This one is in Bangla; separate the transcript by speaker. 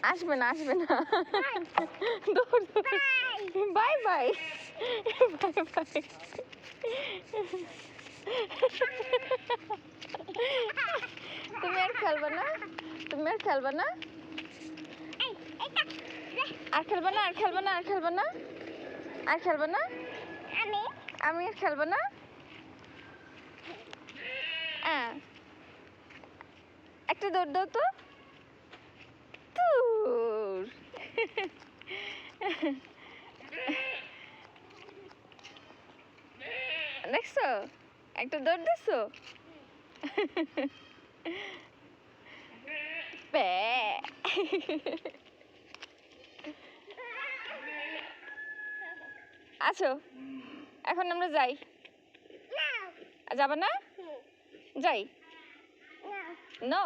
Speaker 1: আসবে না দৌড় বাই বাই বাই বাই। তুমি আর খেলবে না? তুমি আর খেলবে না? আর খেলবে না? আর খেলবে না? আর খেলবে না? আর খেলবে না? আমি আর খেলবে না? একটা দৌড় দাও তো। দূর। দেখছো একটা দৌড় দিছো। আছো এখন আমরা যাই। যাবে না? যাই। নো